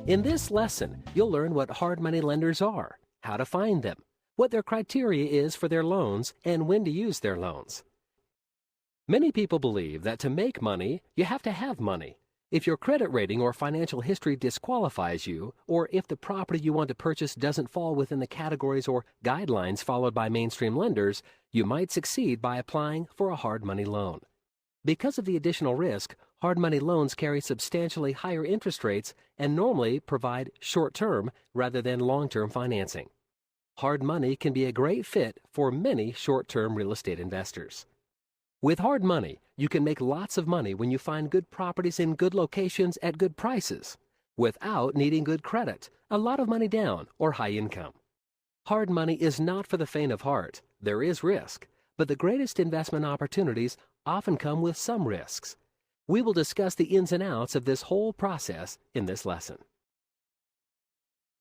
In this lesson, you'll learn what hard money lenders are, how to find them, what their criteria is for their loans, and when to use their loans. Many people believe that to make money, you have to have money. If your credit rating or financial history disqualifies you, or if the property you want to purchase doesn't fall within the categories or guidelines followed by mainstream lenders, you might succeed by applying for a hard money loan. Because of the additional risk, hard money loans carry substantially higher interest rates and normally provide short-term rather than long-term financing. Hard money can be a great fit for many short-term real estate investors. With hard money, you can make lots of money when you find good properties in good locations at good prices, without needing good credit, a lot of money down, or high income. Hard money is not for the faint of heart. There is risk, but the greatest investment opportunities often come with some risks. We will discuss the ins and outs of this whole process in this lesson.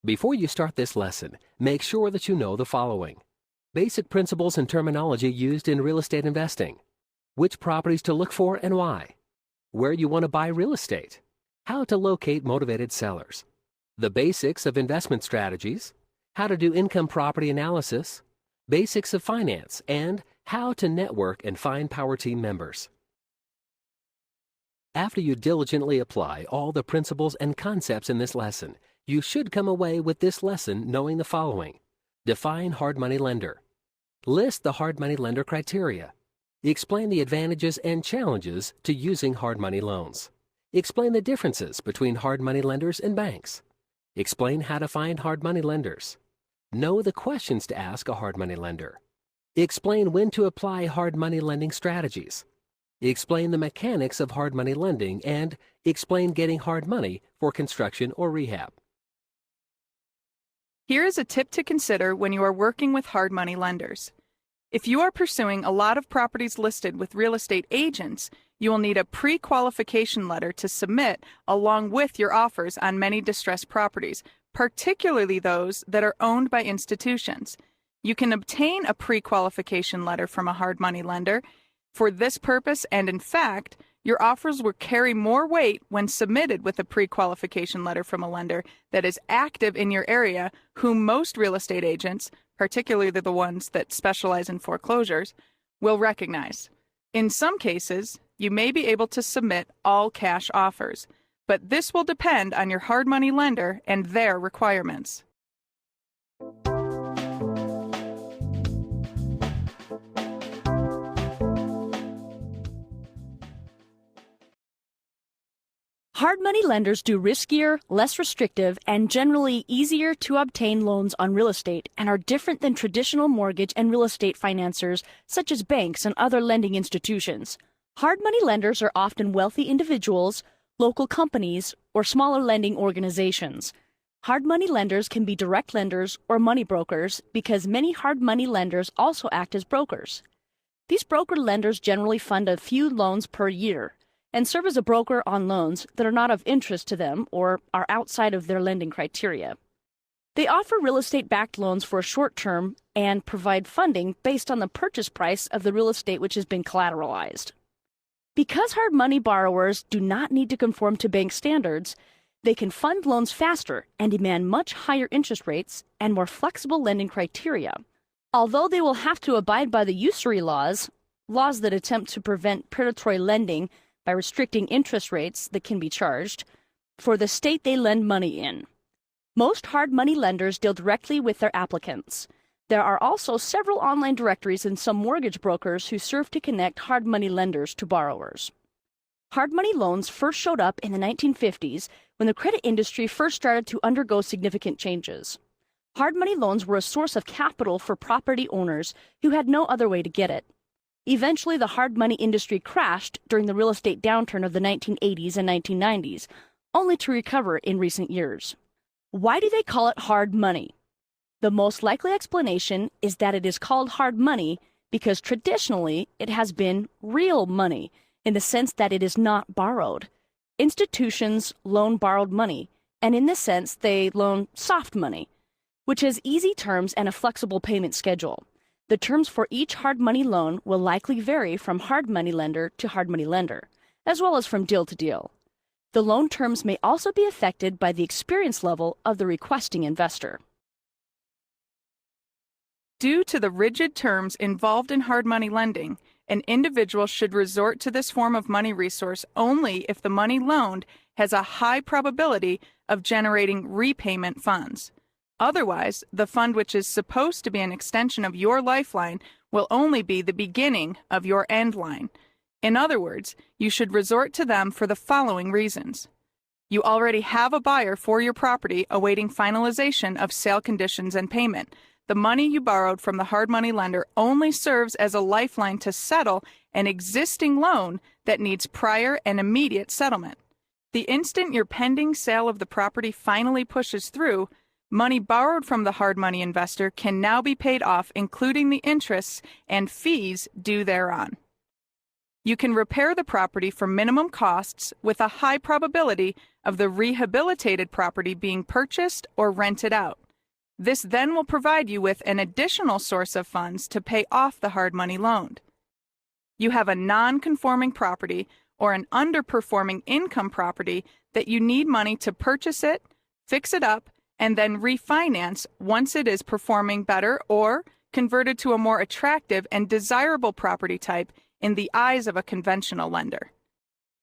Before you start this lesson, make sure that you know the following: basic principles and terminology used in real estate investing, which properties to look for and why, where you want to buy real estate, how to locate motivated sellers, the basics of investment strategies, how to do income property analysis, basics of finance, and how to network and find Power Team members. After you diligently apply all the principles and concepts in this lesson, you should come away with this lesson knowing the following: define hard money lender, list the hard money lender criteria, explain the advantages and challenges to using hard money loans, explain the differences between hard money lenders and banks, explain how to find hard money lenders, know the questions to ask a hard money lender, explain when to apply hard money lending strategies, explain the mechanics of hard money lending, and explain getting hard money for construction or rehab. Here is a tip to consider when you are working with hard money lenders. If you are pursuing a lot of properties listed with real estate agents, you will need a pre-qualification letter to submit along with your offers on many distressed properties, particularly those that are owned by institutions. You can obtain a pre-qualification letter from a hard money lender for this purpose, and in fact, your offers will carry more weight when submitted with a pre-qualification letter from a lender that is active in your area, whom most real estate agents, particularly the ones that specialize in foreclosures, will recognize. In some cases, you may be able to submit all cash offers, but this will depend on your hard money lender and their requirements. Hard money lenders do riskier, less restrictive, and generally easier to obtain loans on real estate and are different than traditional mortgage and real estate financiers such as banks and other lending institutions. Hard money lenders are often wealthy individuals, local companies, or smaller lending organizations. Hard money lenders can be direct lenders or money brokers because many hard money lenders also act as brokers. These broker lenders generally fund a few loans per year and serve as a broker on loans that are not of interest to them or are outside of their lending criteria. They offer real estate-backed loans for a short term and provide funding based on the purchase price of the real estate which has been collateralized. Because hard money borrowers do not need to conform to bank standards, they can fund loans faster and demand much higher interest rates and more flexible lending criteria. Although they will have to abide by the usury laws that attempt to prevent predatory lending by restricting interest rates that can be charged for the state they lend money in. Most hard money lenders deal directly with their applicants. There are also several online directories and some mortgage brokers who serve to connect hard money lenders to borrowers. Hard money loans first showed up in the 1950s when the credit industry first started to undergo significant changes. Hard money loans were a source of capital for property owners who had no other way to get it. Eventually, the hard money industry crashed during the real estate downturn of the 1980s and 1990s, only to recover in recent years. Why do they call it hard money? The most likely explanation is that it is called hard money because traditionally it has been real money in the sense that it is not borrowed. Institutions loan borrowed money, and in this sense they loan soft money, which has easy terms and a flexible payment schedule. The terms for each hard money loan will likely vary from hard money lender to hard money lender, as well as from deal to deal. The loan terms may also be affected by the experience level of the requesting investor. Due to the rigid terms involved in hard money lending, an individual should resort to this form of money resource only if the money loaned has a high probability of generating repayment funds. Otherwise, the fund which is supposed to be an extension of your lifeline will only be the beginning of your end line. In other words, you should resort to them for the following reasons. You already have a buyer for your property awaiting finalization of sale conditions and payment. The money you borrowed from the hard money lender only serves as a lifeline to settle an existing loan that needs prior and immediate settlement. The instant your pending sale of the property finally pushes through, money borrowed from the hard money investor can now be paid off, including the interests and fees due thereon. You can repair the property for minimum costs with a high probability of the rehabilitated property being purchased or rented out. This then will provide you with an additional source of funds to pay off the hard money loaned. You have a non-conforming property or an underperforming income property that you need money to purchase it, fix it up, and then refinance once it is performing better or converted to a more attractive and desirable property type in the eyes of a conventional lender.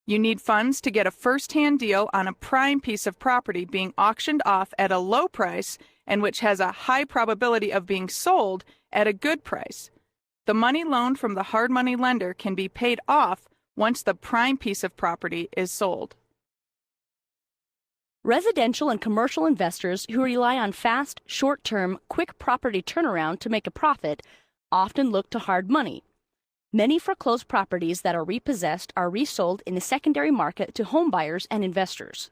You need funds to get a first-hand deal on a prime piece of property being auctioned off at a low price and which has a high probability of being sold at a good price. The money loaned from the hard money lender can be paid off once the prime piece of property is sold. Residential and commercial investors who rely on fast, short-term, quick property turnaround to make a profit often look to hard money. Many foreclosed properties that are repossessed are resold in the secondary market to home buyers and investors.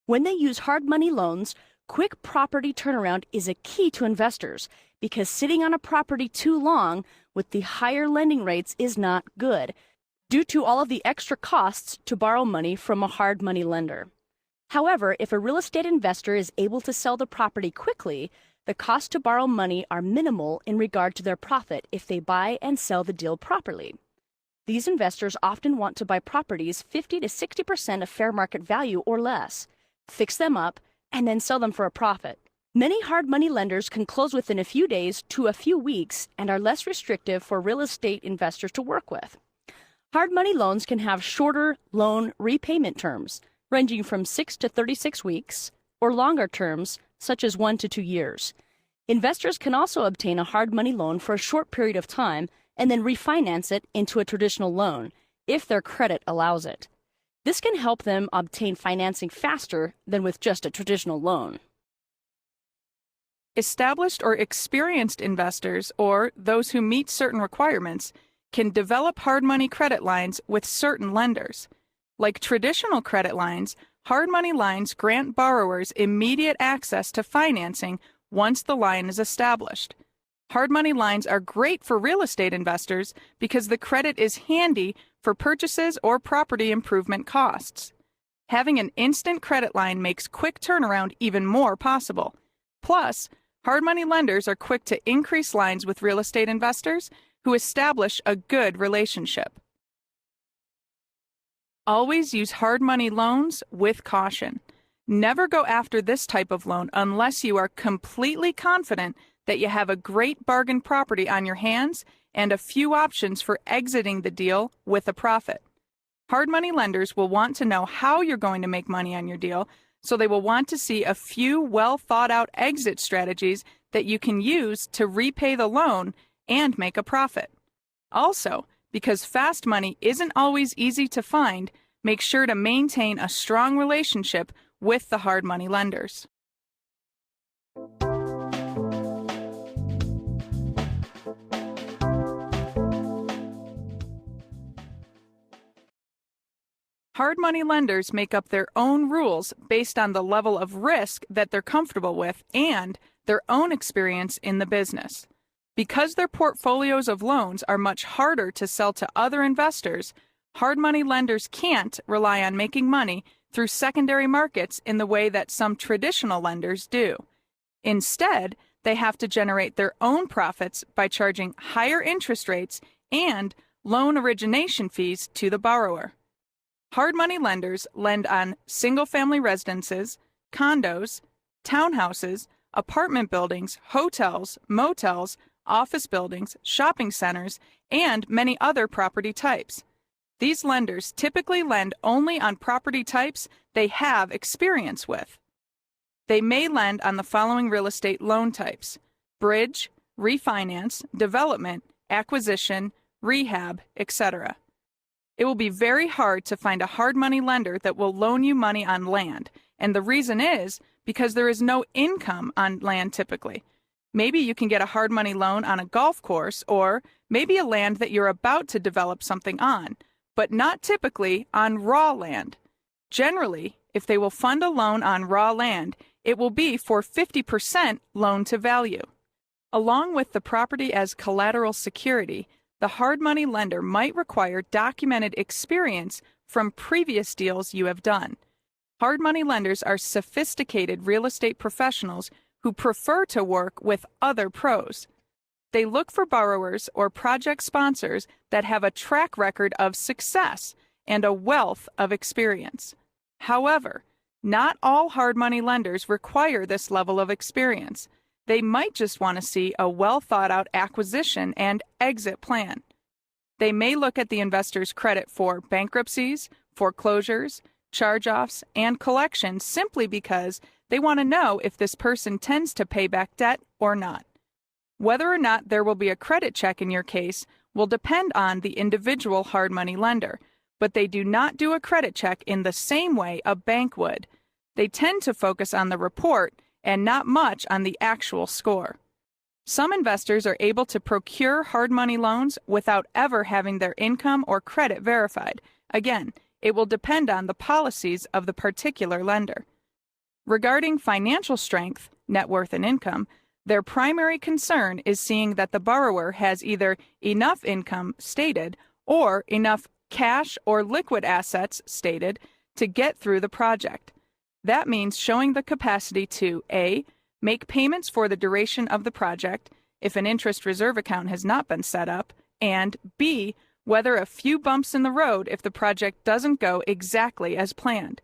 When they use hard money loans, quick property turnaround is a key to investors because sitting on a property too long with the higher lending rates is not good, due to all of the extra costs to borrow money from a hard money lender. However, if a real estate investor is able to sell the property quickly, the cost to borrow money are minimal in regard to their profit if they buy and sell the deal properly. These investors often want to buy properties 50 to 60% of fair market value or less, fix them up, and then sell them for a profit. Many hard money lenders can close within a few days to a few weeks and are less restrictive for real estate investors to work with. Hard money loans can have shorter loan repayment terms, ranging from 6 to 36 weeks, or longer terms, such as 1 to 2 years. Investors can also obtain a hard money loan for a short period of time and then refinance it into a traditional loan, if their credit allows it. This can help them obtain financing faster than with just a traditional loan. Established or experienced investors, or those who meet certain requirements, can develop hard money credit lines with certain lenders. Like traditional credit lines, hard money lines grant borrowers immediate access to financing once the line is established. Hard money lines are great for real estate investors because the credit is handy for purchases or property improvement costs. Having an instant credit line makes quick turnaround even more possible. Plus, hard money lenders are quick to increase lines with real estate investors who establish a good relationship. Always use hard money loans with caution. Never go after this type of loan unless you are completely confident that you have a great bargain property on your hands and a few options for exiting the deal with a profit. Hard money lenders will want to know how you're going to make money on your deal, so they will want to see a few well thought out exit strategies that you can use to repay the loan and make a profit. Also, because fast money isn't always easy to find, make sure to maintain a strong relationship with the hard money lenders. Hard money lenders make up their own rules based on the level of risk that they're comfortable with and their own experience in the business. Because their portfolios of loans are much harder to sell to other investors, hard money lenders can't rely on making money through secondary markets in the way that some traditional lenders do. Instead, they have to generate their own profits by charging higher interest rates and loan origination fees to the borrower. Hard money lenders lend on single-family residences, condos, townhouses, apartment buildings, hotels, motels, office buildings, shopping centers, and many other property types. These lenders typically lend only on property types they have experience with. They may lend on the following real estate loan types: bridge, refinance, development, acquisition, rehab, etc. It will be very hard to find a hard money lender that will loan you money on land, and the reason is because there is no income on land typically. Maybe you can get a hard money loan on a golf course, or maybe a land that you're about to develop something on, but not typically on raw land. Generally, if they will fund a loan on raw land, it will be for 50% loan to value. Along with the property as collateral security, the hard money lender might require documented experience from previous deals you have done. Hard money lenders are sophisticated real estate professionals who prefer to work with other pros. They look for borrowers or project sponsors that have a track record of success and a wealth of experience. However, not all hard money lenders require this level of experience. They might just want to see a well-thought-out acquisition and exit plan. They may look at the investor's credit for bankruptcies, foreclosures, charge-offs, and collections simply because they want to know if this person tends to pay back debt or not. Whether or not there will be a credit check in your case will depend on the individual hard money lender, but they do not do a credit check in the same way a bank would. They tend to focus on the report and not much on the actual score. Some investors are able to procure hard money loans without ever having their income or credit verified. Again, it will depend on the policies of the particular lender. Regarding financial strength, net worth, and income, their primary concern is seeing that the borrower has either enough income stated or enough cash or liquid assets stated to get through the project. That means showing the capacity to A. make payments for the duration of the project if an interest reserve account has not been set up, and B. weather a few bumps in the road if the project doesn't go exactly as planned.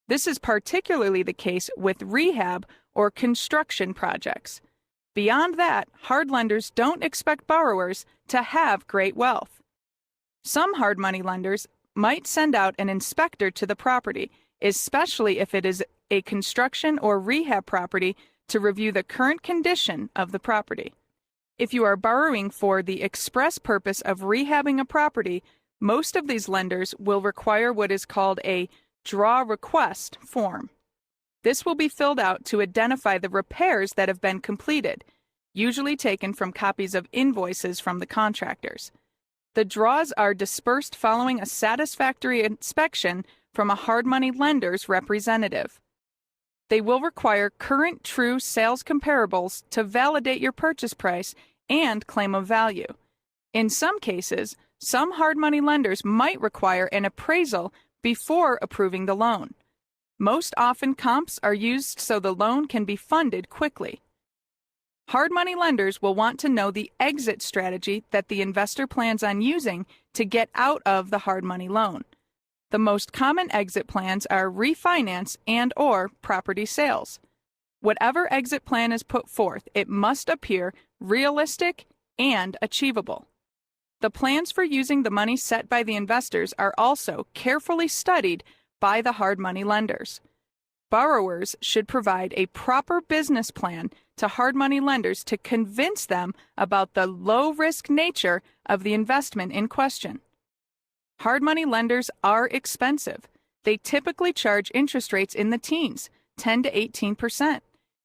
This is particularly the case with rehab or construction projects. Beyond that, hard lenders don't expect borrowers to have great wealth. Some hard money lenders might send out an inspector to the property, especially if it is a construction or rehab property, to review the current condition of the property. If you are borrowing for the express purpose of rehabbing a property, most of these lenders will require what is called a draw request form. This will be filled out to identify the repairs that have been completed, usually taken from copies of invoices from the contractors. The draws are dispersed following a satisfactory inspection from a hard money lender's representative. They will require current true sales comparables to validate your purchase price and claim of value. In some cases, some hard money lenders might require an appraisal before approving the loan. Most often, comps are used so the loan can be funded quickly. Hard money lenders will want to know the exit strategy that the investor plans on using to get out of the hard money loan. The most common exit plans are refinance and/or property sales. Whatever exit plan is put forth, it must appear realistic and achievable. The plans for using the money set by the investors are also carefully studied by the hard money lenders. Borrowers should provide a proper business plan to hard money lenders to convince them about the low-risk nature of the investment in question. Hard money lenders are expensive. They typically charge interest rates in the teens, 10 to 18%,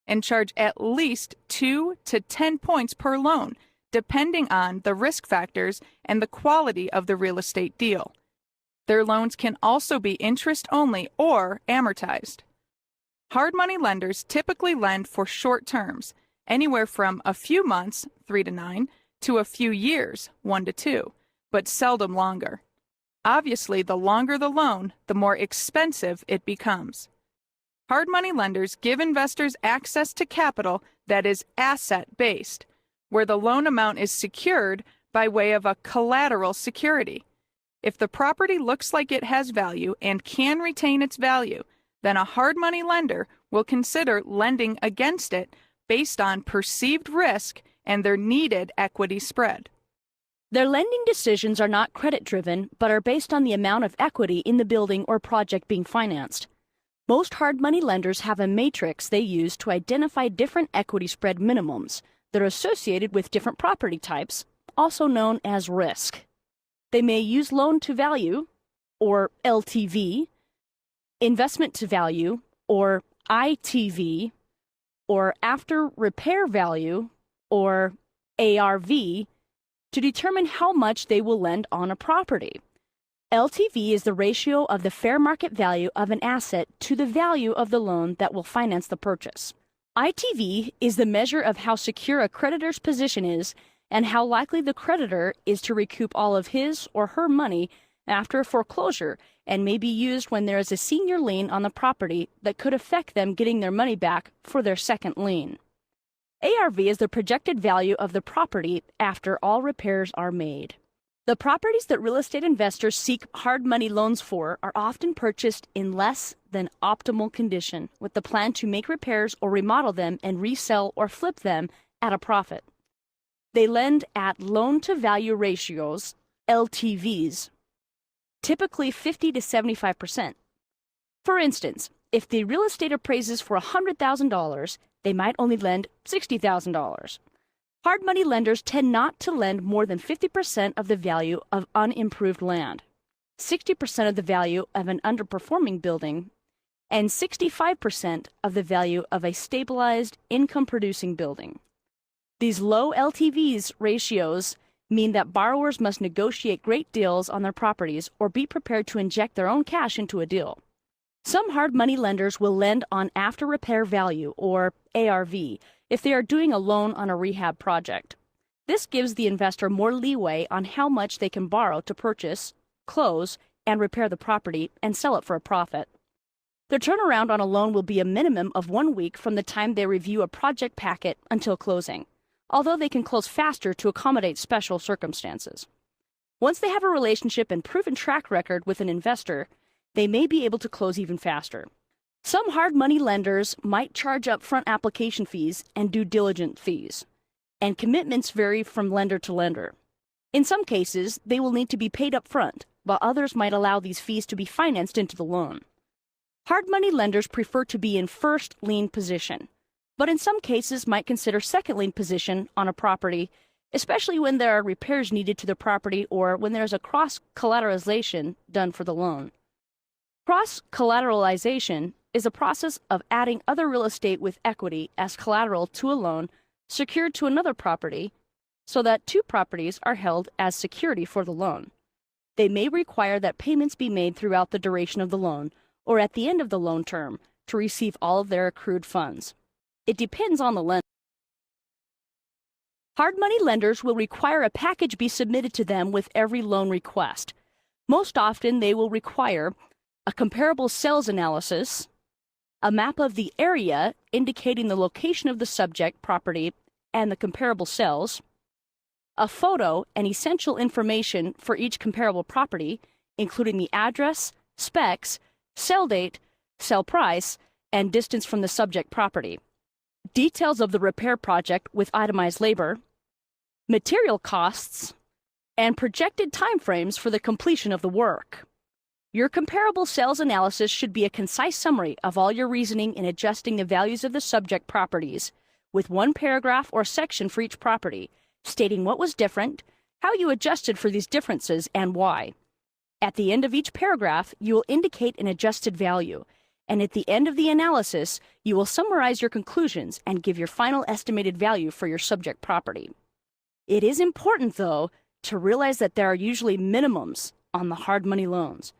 and charge at least 2 to 10 points per loan, depending on the risk factors and the quality of the real estate deal. Their loans can also be interest-only or amortized. Hard money lenders typically lend for short terms, anywhere from a few months, 3 to 9, to a few years, 1 to 2, but seldom longer. Obviously, the longer the loan, the more expensive it becomes. Hard money lenders give investors access to capital that is asset-based, where the loan amount is secured by way of a collateral security. If the property looks like it has value and can retain its value, then a hard money lender will consider lending against it based on perceived risk and their needed equity spread. Their lending decisions are not credit-driven, but are based on the amount of equity in the building or project being financed. Most hard money lenders have a matrix they use to identify different equity spread minimums that are associated with different property types, also known as risk. They may use loan to value, or LTV, investment to value, or ITV, or after repair value, or ARV, to determine how much they will lend on a property. LTV is the ratio of the fair market value of an asset to the value of the loan that will finance the purchase. ITV is the measure of how secure a creditor's position is and how likely the creditor is to recoup all of his or her money after a foreclosure, and may be used when there is a senior lien on the property that could affect them getting their money back for their second lien. ARV is the projected value of the property after all repairs are made. The properties that real estate investors seek hard money loans for are often purchased in less than optimal condition, with the plan to make repairs or remodel them and resell or flip them at a profit. They lend at loan-to-value ratios, LTVs, typically 50 to 75%. For instance, if the real estate appraises for $100,000, they might only lend $60,000. Hard money lenders tend not to lend more than 50% of the value of unimproved land, 60% of the value of an underperforming building, and 65% of the value of a stabilized, income-producing building. These low LTVs ratios mean that borrowers must negotiate great deals on their properties or be prepared to inject their own cash into a deal. Some hard money lenders will lend on after repair value, or ARV, if they are doing a loan on a rehab project. This gives the investor more leeway on how much they can borrow to purchase, close, and repair the property and sell it for a profit. Their turnaround on a loan will be a minimum of 1 week from the time they review a project packet until closing, although they can close faster to accommodate special circumstances. Once they have a relationship and proven track record with an investor, they may be able to close even faster. Some hard money lenders might charge upfront application fees and due diligence fees, and commitments vary from lender to lender. In some cases, they will need to be paid upfront, while others might allow these fees to be financed into the loan. Hard money lenders prefer to be in first lien position, but in some cases might consider second lien position on a property, especially when there are repairs needed to the property or when there is a cross-collateralization done for the loan. Cross-collateralization is a process of adding other real estate with equity as collateral to a loan secured to another property so that two properties are held as security for the loan. They may require that payments be made throughout the duration of the loan or at the end of the loan term to receive all of their accrued funds. It depends on the lender. Hard money lenders will require a package be submitted to them with every loan request. Most often, they will require a comparable sales analysis, a map of the area indicating the location of the subject property and the comparable sales, a photo and essential information for each comparable property, including the address, specs, sell date, sell price, and distance from the subject property, details of the repair project with itemized labor, material costs, and projected timeframes for the completion of the work. Your comparable sales analysis should be a concise summary of all your reasoning in adjusting the values of the subject properties, with one paragraph or section for each property, stating what was different, how you adjusted for these differences, and why. At the end of each paragraph, you will indicate an adjusted value, and at the end of the analysis, you will summarize your conclusions and give your final estimated value for your subject property. It is important, though, to realize that there are usually minimums on the hard money loans.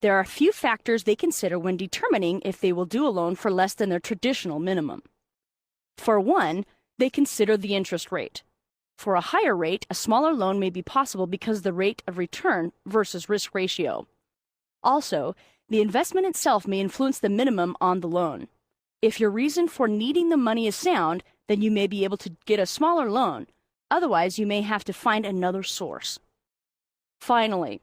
There are a few factors they consider when determining if they will do a loan for less than their traditional minimum. For one, they consider the interest rate. For a higher rate, a smaller loan may be possible because of the rate of return versus risk ratio. Also, the investment itself may influence the minimum on the loan. If your reason for needing the money is sound, then you may be able to get a smaller loan. Otherwise, you may have to find another source. Finally,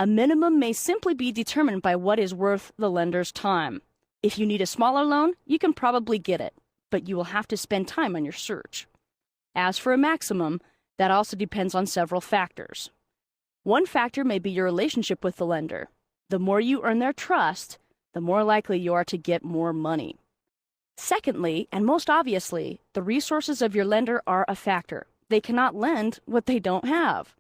A minimum may simply be determined by what is worth the lender's time. If you need a smaller loan, you can probably get it, but you will have to spend time on your search. As for a maximum, that also depends on several factors. One factor may be your relationship with the lender. The more you earn their trust, the more likely you are to get more money. Secondly, and most obviously, the resources of your lender are a factor. They cannot lend what they don't have.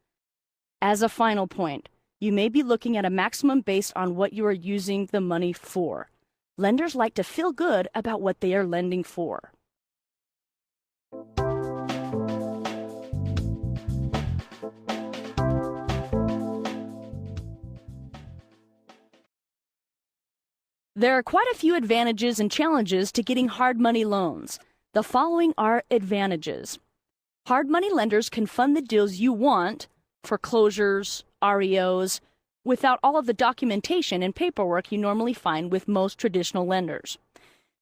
As a final point, you may be looking at a maximum based on what you are using the money for. Lenders like to feel good about what they are lending for. There are quite a few advantages and challenges to getting hard money loans. The following are advantages. Hard money lenders can fund the deals you want, foreclosures, REOs, without all of the documentation and paperwork you normally find with most traditional lenders.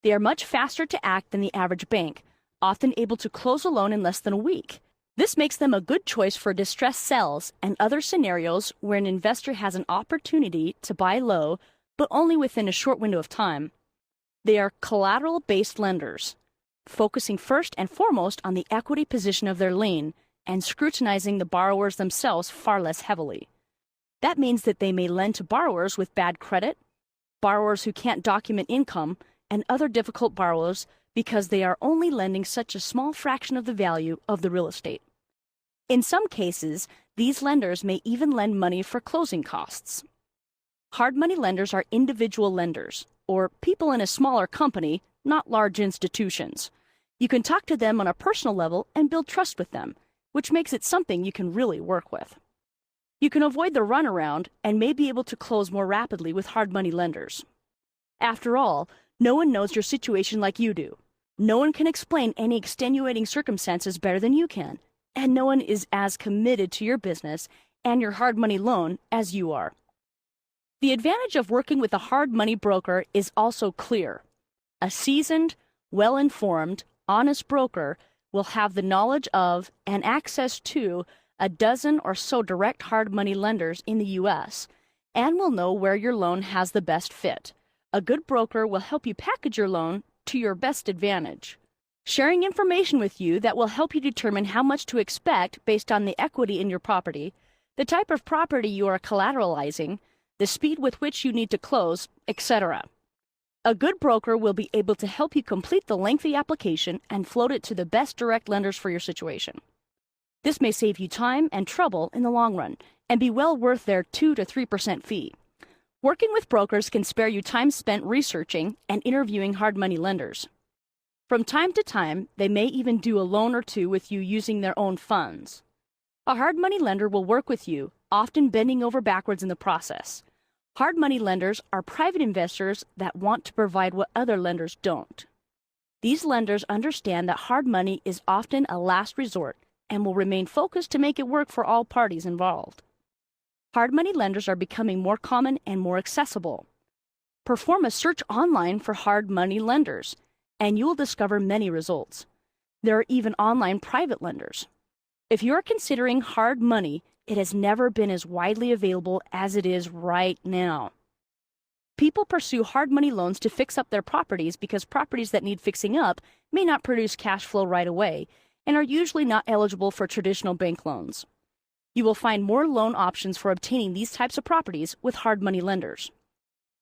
They are much faster to act than the average bank, often able to close a loan in less than a week. This makes them a good choice for distressed sales and other scenarios where an investor has an opportunity to buy low, but only within a short window of time. They are collateral-based lenders, focusing first and foremost on the equity position of their lien and scrutinizing the borrowers themselves far less heavily. That means that they may lend to borrowers with bad credit, borrowers who can't document income, and other difficult borrowers because they are only lending such a small fraction of the value of the real estate. In some cases, these lenders may even lend money for closing costs. Hard money lenders are individual lenders, or people in a smaller company, not large institutions. You can talk to them on a personal level and build trust with them, which makes it something you can really work with. You can avoid the runaround and may be able to close more rapidly with hard money lenders. After all, no one knows your situation like you do. No one can explain any extenuating circumstances better than you can, and no one is as committed to your business and your hard money loan as you are. The advantage of working with a hard money broker is also clear. A seasoned, well-informed, honest broker will have the knowledge of and access to a dozen or so direct hard money lenders in the U.S. and will know where your loan has the best fit. A good broker will help you package your loan to your best advantage, sharing information with you that will help you determine how much to expect based on the equity in your property, the type of property you are collateralizing, the speed with which you need to close, etc. A good broker will be able to help you complete the lengthy application and float it to the best direct lenders for your situation. This may save you time and trouble in the long run and be well worth their 2 to 3% fee. Working with brokers can spare you time spent researching and interviewing hard money lenders. From time to time, they may even do a loan or two with you using their own funds. A hard money lender will work with you, often bending over backwards in the process. Hard money lenders are private investors that want to provide what other lenders don't. These lenders understand that hard money is often a last resort and will remain focused to make it work for all parties involved. Hard money lenders are becoming more common and more accessible. Perform a search online for hard money lenders, and you will discover many results. There are even online private lenders. If you are considering hard money, it has never been as widely available as it is right now. People pursue hard money loans to fix up their properties because properties that need fixing up may not produce cash flow right away and are usually not eligible for traditional bank loans. You will find more loan options for obtaining these types of properties with hard money lenders.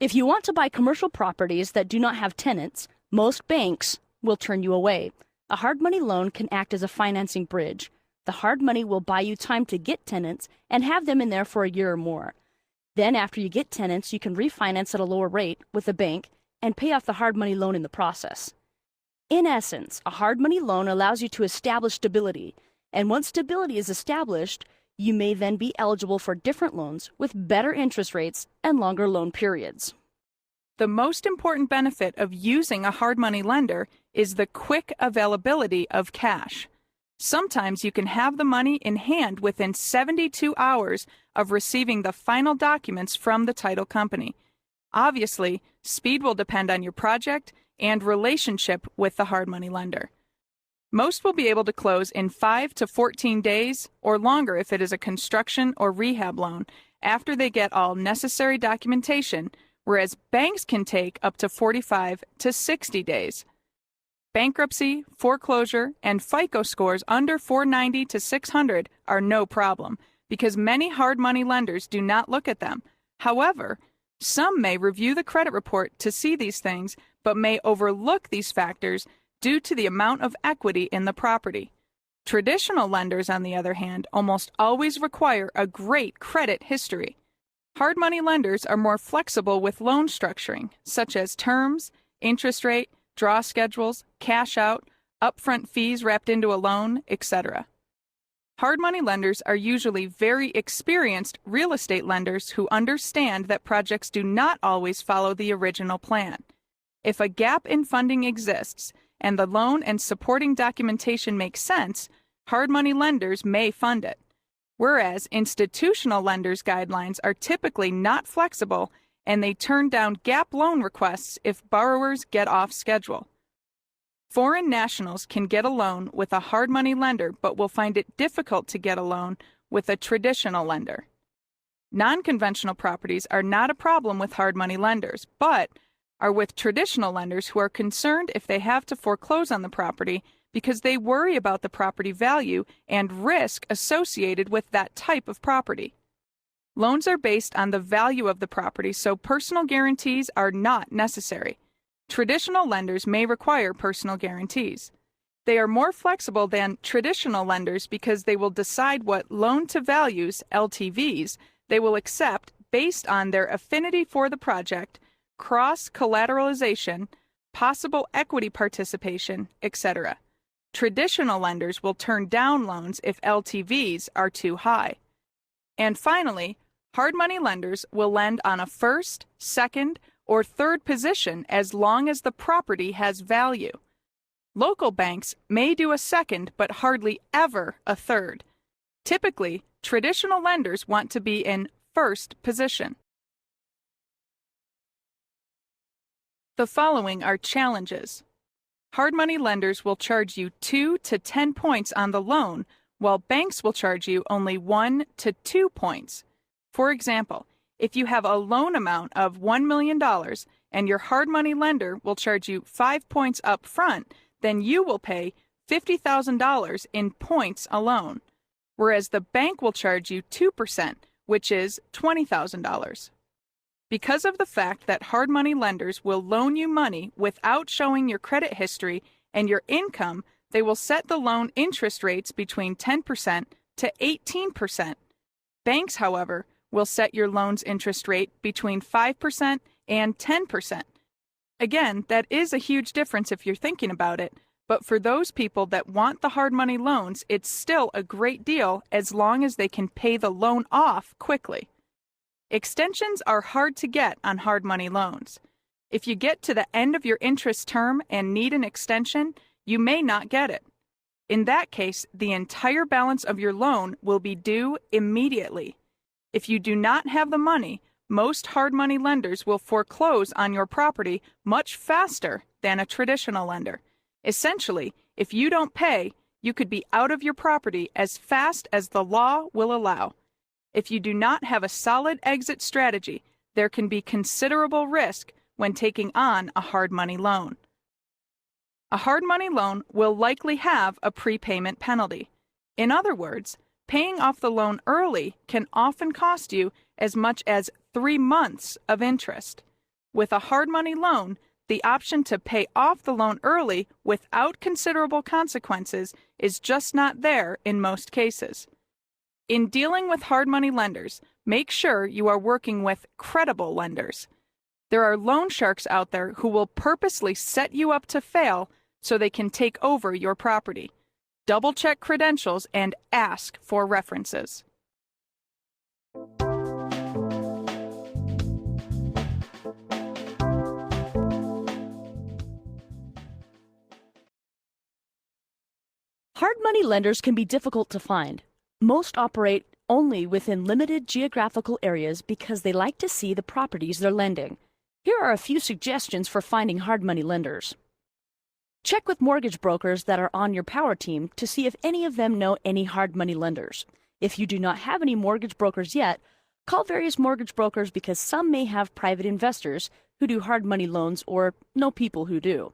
If you want to buy commercial properties that do not have tenants, most banks will turn you away. A hard money loan can act as a financing bridge. The hard money will buy you time to get tenants and have them in there for a year or more. Then after you get tenants, you can refinance at a lower rate with the bank and pay off the hard money loan in the process. In essence, a hard money loan allows you to establish stability, and once stability is established, you may then be eligible for different loans with better interest rates and longer loan periods. The most important benefit of using a hard money lender is the quick availability of cash. Sometimes you can have the money in hand within 72 hours of receiving the final documents from the title company. Obviously, speed will depend on your project and relationship with the hard money lender. Most will be able to close in 5 to 14 days or longer if it is a construction or rehab loan, after they get all necessary documentation, whereas banks can take up to 45 to 60 days. Bankruptcy, foreclosure, and FICO scores under 490 to 600 are no problem because many hard money lenders do not look at them. However, some may review the credit report to see these things, but may overlook these factors due to the amount of equity in the property. Traditional lenders, on the other hand, almost always require a great credit history. Hard money lenders are more flexible with loan structuring, such as terms, interest rate, draw schedules, cash out, upfront fees wrapped into a loan, etc. Hard money lenders are usually very experienced real estate lenders who understand that projects do not always follow the original plan. If a gap in funding exists and the loan and supporting documentation makes sense, hard money lenders may fund it. Whereas institutional lenders' guidelines are typically not flexible and they turn down gap loan requests if borrowers get off schedule. Foreign nationals can get a loan with a hard money lender but will find it difficult to get a loan with a traditional lender. Non-conventional properties are not a problem with hard money lenders, but are with traditional lenders who are concerned if they have to foreclose on the property because they worry about the property value and risk associated with that type of property. Loans are based on the value of the property, so personal guarantees are not necessary. Traditional lenders may require personal guarantees. They are more flexible than traditional lenders because they will decide what loan-to-values, LTVs, they will accept based on their affinity for the project, cross-collateralization, possible equity participation, etc. Traditional lenders will turn down loans if LTVs are too high. And finally, hard money lenders will lend on a first, second, or third position as long as the property has value. Local banks may do a second but hardly ever a third. Typically, traditional lenders want to be in first position. The following are challenges. Hard money lenders will charge you 2 to 10 points on the loan, while banks will charge you only 1 to 2 points. For example, if you have a loan amount of $1 million and your hard money lender will charge you 5 points up front, then you will pay $50,000 in points alone, whereas the bank will charge you 2%, which is $20,000. Because of the fact that hard money lenders will loan you money without showing your credit history and your income, they will set the loan interest rates between 10% to 18%. Banks, however, will set your loan's interest rate between 5% and 10%. Again, that is a huge difference if you're thinking about it, but for those people that want the hard money loans, it's still a great deal as long as they can pay the loan off quickly. Extensions are hard to get on hard money loans. If you get to the end of your interest term and need an extension, you may not get it. In that case, the entire balance of your loan will be due immediately. If you do not have the money, most hard money lenders will foreclose on your property much faster than a traditional lender. Essentially, if you don't pay, you could be out of your property as fast as the law will allow. If you do not have a solid exit strategy, there can be considerable risk when taking on a hard money loan. A hard money loan will likely have a prepayment penalty. In other words, paying off the loan early can often cost you as much as 3 months of interest. With a hard money loan, the option to pay off the loan early without considerable consequences is just not there in most cases. In dealing with hard money lenders, make sure you are working with credible lenders. There are loan sharks out there who will purposely set you up to fail so they can take over your property. Double-check credentials and ask for references. Hard money lenders can be difficult to find. Most operate only within limited geographical areas because they like to see the properties they're lending. Here are a few suggestions for finding hard money lenders. Check with mortgage brokers that are on your power team to see if any of them know any hard money lenders. If you do not have any mortgage brokers yet, Call various mortgage brokers because some may have private investors who do hard money loans or know people who do.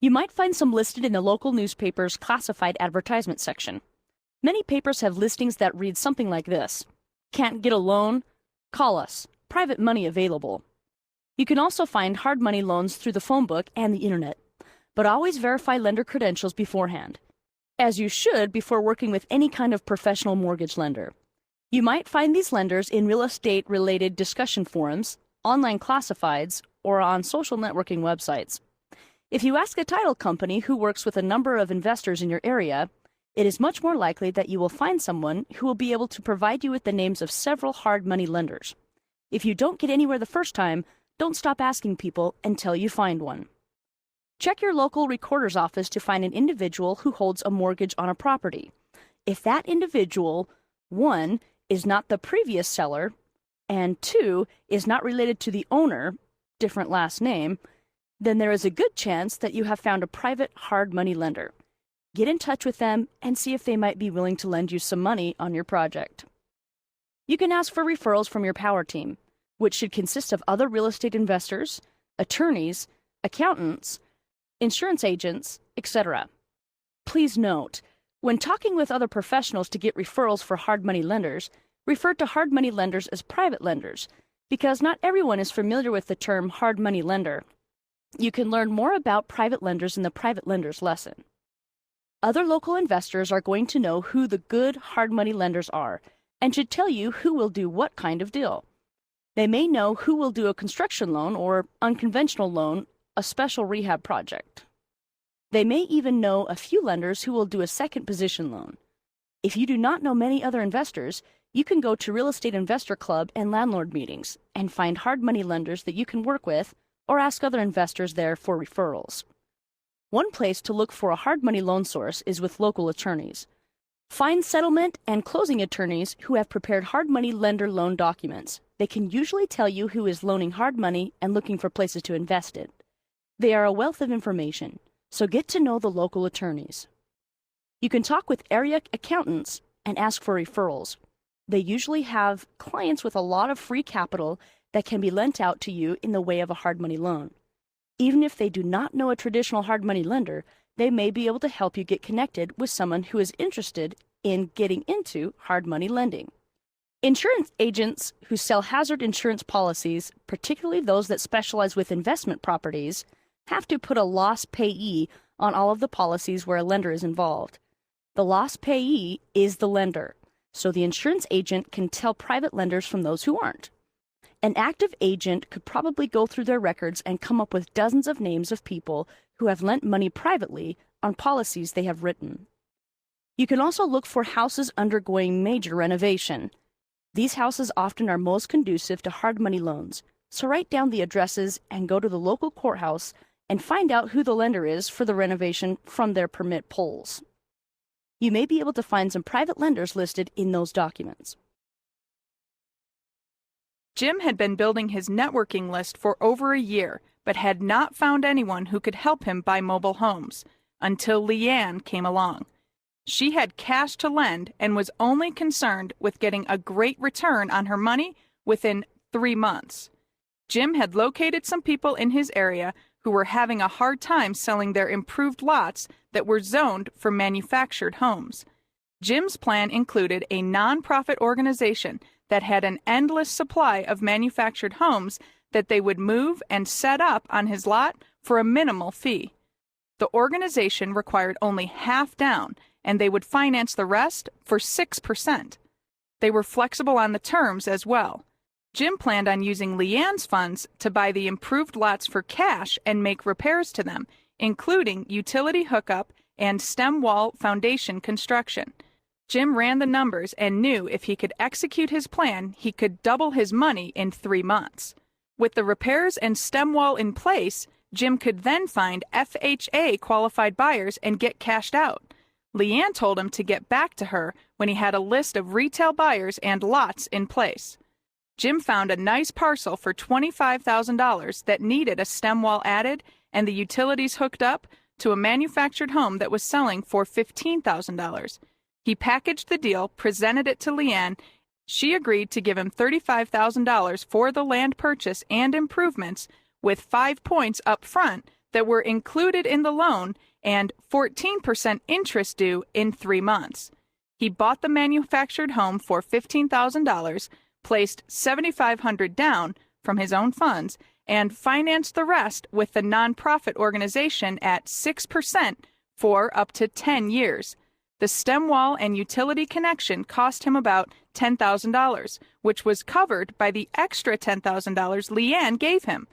You might find some listed in the local newspaper's classified advertisement section. Many papers have listings that read something like this: "Can't get a loan? Call us. Private money available." You can also find hard money loans through the phone book and the internet, but always verify lender credentials beforehand, as you should before working with any kind of professional mortgage lender. You might find these lenders in real estate-related discussion forums, online classifieds, or on social networking websites. If you ask a title company who works with a number of investors in your area, it is much more likely that you will find someone who will be able to provide you with the names of several hard money lenders. If you don't get anywhere the first time, don't stop asking people until you find one. Check your local recorder's office to find an individual who holds a mortgage on a property. If that individual, 1, is not the previous seller, and 2, is not related to the owner, different last name, then there is a good chance that you have found a private hard money lender. Get in touch with them and see if they might be willing to lend you some money on your project. You can ask for referrals from your power team, which should consist of other real estate investors, attorneys, accountants, insurance agents, etc. Please note, when talking with other professionals to get referrals for hard money lenders, refer to hard money lenders as private lenders, because not everyone is familiar with the term hard money lender. You can learn more about private lenders in the private lenders lesson. Other local investors are going to know who the good hard money lenders are and should tell you who will do what kind of deal. They may know who will do a construction loan or unconventional loan, a special rehab project. They may even know a few lenders who will do a second position loan. If you do not know many other investors, you can go to Real Estate Investor Club and landlord meetings and find hard money lenders that you can work with or ask other investors there for referrals. One place to look for a hard money loan source is with local attorneys. Find settlement and closing attorneys who have prepared hard money lender loan documents. They can usually tell you who is loaning hard money and looking for places to invest it. They are a wealth of information, so get to know the local attorneys. You can talk with area accountants and ask for referrals. They usually have clients with a lot of free capital that can be lent out to you in the way of a hard money loan. Even if they do not know a traditional hard money lender, they may be able to help you get connected with someone who is interested in getting into hard money lending. Insurance agents who sell hazard insurance policies, particularly those that specialize with investment properties, have to put a loss payee on all of the policies where a lender is involved. The loss payee is the lender, so the insurance agent can tell private lenders from those who aren't. An active agent could probably go through their records and come up with dozens of names of people who have lent money privately on policies they have written. You can also look for houses undergoing major renovation. These houses often are most conducive to hard money loans, so write down the addresses and go to the local courthouse and find out who the lender is for the renovation from their permit polls. You may be able to find some private lenders listed in those documents. Jim had been building his networking list for over a year, but had not found anyone who could help him buy mobile homes, until Leanne came along. She had cash to lend and was only concerned with getting a great return on her money within 3 months. Jim had located some people in his area who were having a hard time selling their improved lots that were zoned for manufactured homes. Jim's plan included a nonprofit organization that had an endless supply of manufactured homes that they would move and set up on his lot for a minimal fee. The organization required only half down, and they would finance the rest for 6%. They were flexible on the terms as well. Jim planned on using Leanne's funds to buy the improved lots for cash and make repairs to them, including utility hookup and stem wall foundation construction. Jim ran the numbers and knew if he could execute his plan, he could double his money in 3 months. With the repairs and stem wall in place, Jim could then find FHA qualified buyers and get cashed out. Leanne told him to get back to her when he had a list of retail buyers and lots in place. Jim found a nice parcel for $25,000 that needed a stem wall added and the utilities hooked up to a manufactured home that was selling for $15,000. He packaged the deal, presented it to Leanne, She agreed to give him $35,000 for the land purchase and improvements, with 5 points up front that were included in the loan and 14% interest due in 3 months. He bought the manufactured home for $15,000, placed $7,500 down from his own funds, and financed the rest with the nonprofit organization at 6% for up to 10 years. The stem wall and utility connection cost him about $10,000, which was covered by the extra $10,000 Leanne gave him.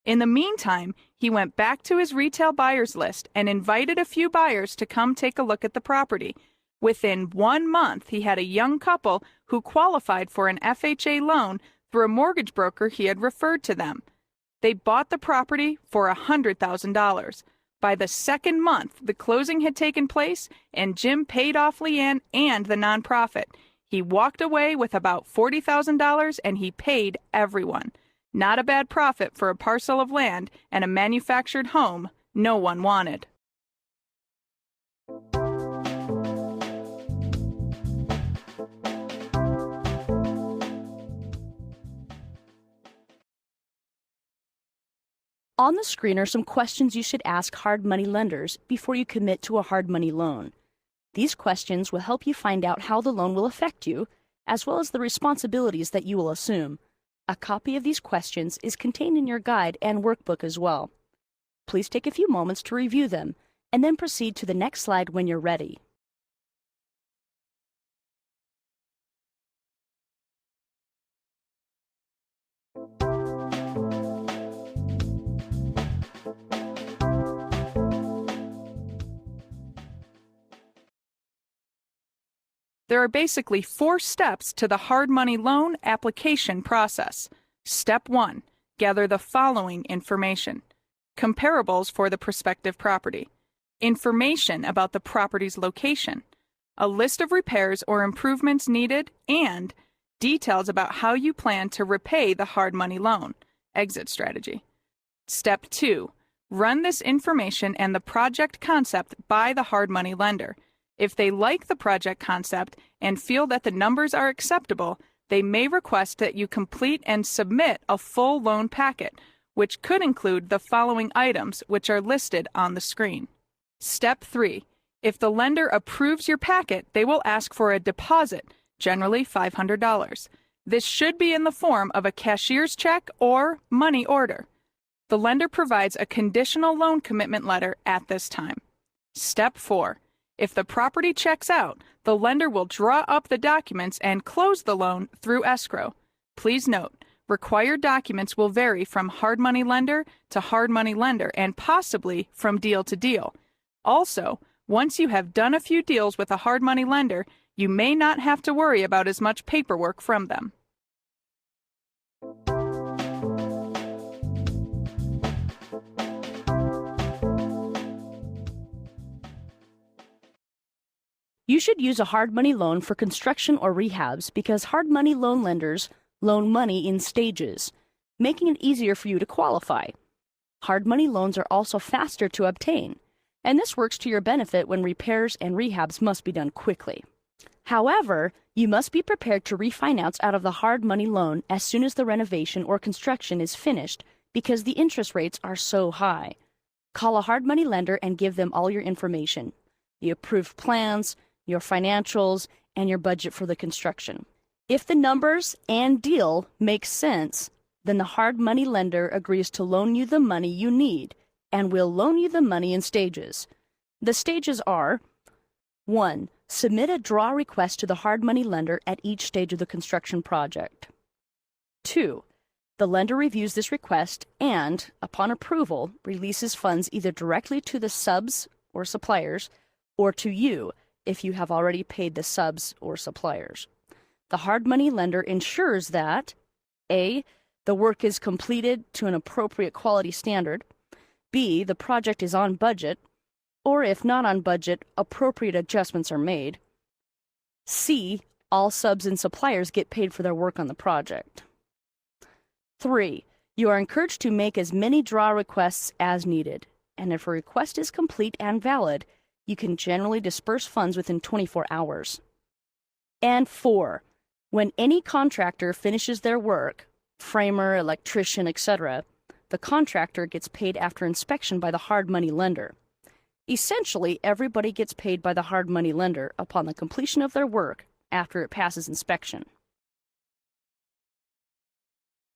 In the meantime, he went back to his retail buyers list and invited a few buyers to come take a look at the property. Within 1 month, he had a young couple who qualified for an FHA loan through a mortgage broker he had referred to them. They bought the property for $100,000. By the second month, the closing had taken place, and Jim paid off Leanne and the nonprofit. He walked away with about $40,000, and he paid everyone. Not a bad profit for a parcel of land and a manufactured home no one wanted. On the screen are some questions you should ask hard money lenders before you commit to a hard money loan. These questions will help you find out how the loan will affect you, as well as the responsibilities that you will assume. A copy of these questions is contained in your guide and workbook as well. Please take a few moments to review them, and then proceed to the next slide when you're ready. There are basically 4 steps to the hard money loan application process. Step 1. Gather the following information: comparables for the prospective property, information about the property's location, a list of repairs or improvements needed, and details about how you plan to repay the hard money loan. Exit strategy. Step 2. Run this information and the project concept by the hard money lender. If they like the project concept and feel that the numbers are acceptable, they may request that you complete and submit a full loan packet, which could include the following items, which are listed on the screen. Step 3. If the lender approves your packet, they will ask for a deposit, generally $500. This should be in the form of a cashier's check or money order. The lender provides a conditional loan commitment letter at this time. Step 4. If the property checks out, the lender will draw up the documents and close the loan through escrow. Please note, required documents will vary from hard money lender to hard money lender and possibly from deal to deal. Also, once you have done a few deals with a hard money lender, you may not have to worry about as much paperwork from them. You should use a hard money loan for construction or rehabs because hard money loan lenders loan money in stages, making it easier for you to qualify. Hard money loans are also faster to obtain, and this works to your benefit when repairs and rehabs must be done quickly. However, you must be prepared to refinance out of the hard money loan as soon as the renovation or construction is finished because the interest rates are so high. Call a hard money lender and give them all your information, the approved plans, your financials, and your budget for the construction. If the numbers and deal make sense, then the hard money lender agrees to loan you the money you need and will loan you the money in stages. The stages are: 1. Submit a draw request to the hard money lender at each stage of the construction project. 2. The lender reviews this request and, upon approval, releases funds either directly to the subs or suppliers or to you if you have already paid the subs or suppliers. The hard money lender ensures that A. The work is completed to an appropriate quality standard, B. The project is on budget, or if not on budget, appropriate adjustments are made, C. All subs and suppliers get paid for their work on the project. 3. You are encouraged to make as many draw requests as needed, and if a request is complete and valid, you can generally disperse funds within 24 hours. And 4. When any contractor finishes their work, framer, electrician, etc., the contractor gets paid after inspection by the hard money lender. Essentially, everybody gets paid by the hard money lender upon the completion of their work after it passes inspection.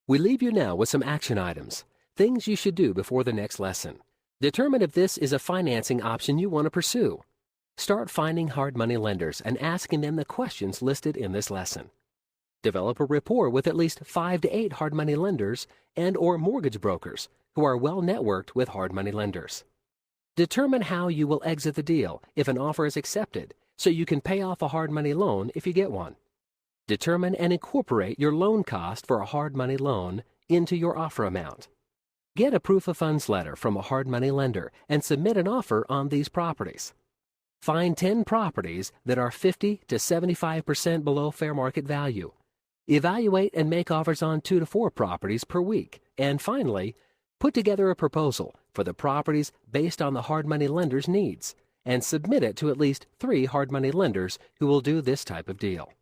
We leave you now with some action items, things you should do before the next lesson. Determine if this is a financing option you want to pursue. Start finding hard money lenders and asking them the questions listed in this lesson. Develop a rapport with at least 5 to 8 hard money lenders and/or mortgage brokers who are well networked with hard money lenders. Determine how you will exit the deal if an offer is accepted so you can pay off a hard money loan if you get one. Determine and incorporate your loan cost for a hard money loan into your offer amount. Get a proof of funds letter from a hard money lender and submit an offer on these properties. Find 10 properties that are 50 to 75% below fair market value. Evaluate and make offers on 2 to 4 properties per week. And finally, put together a proposal for the properties based on the hard money lender's needs and submit it to at least 3 hard money lenders who will do this type of deal.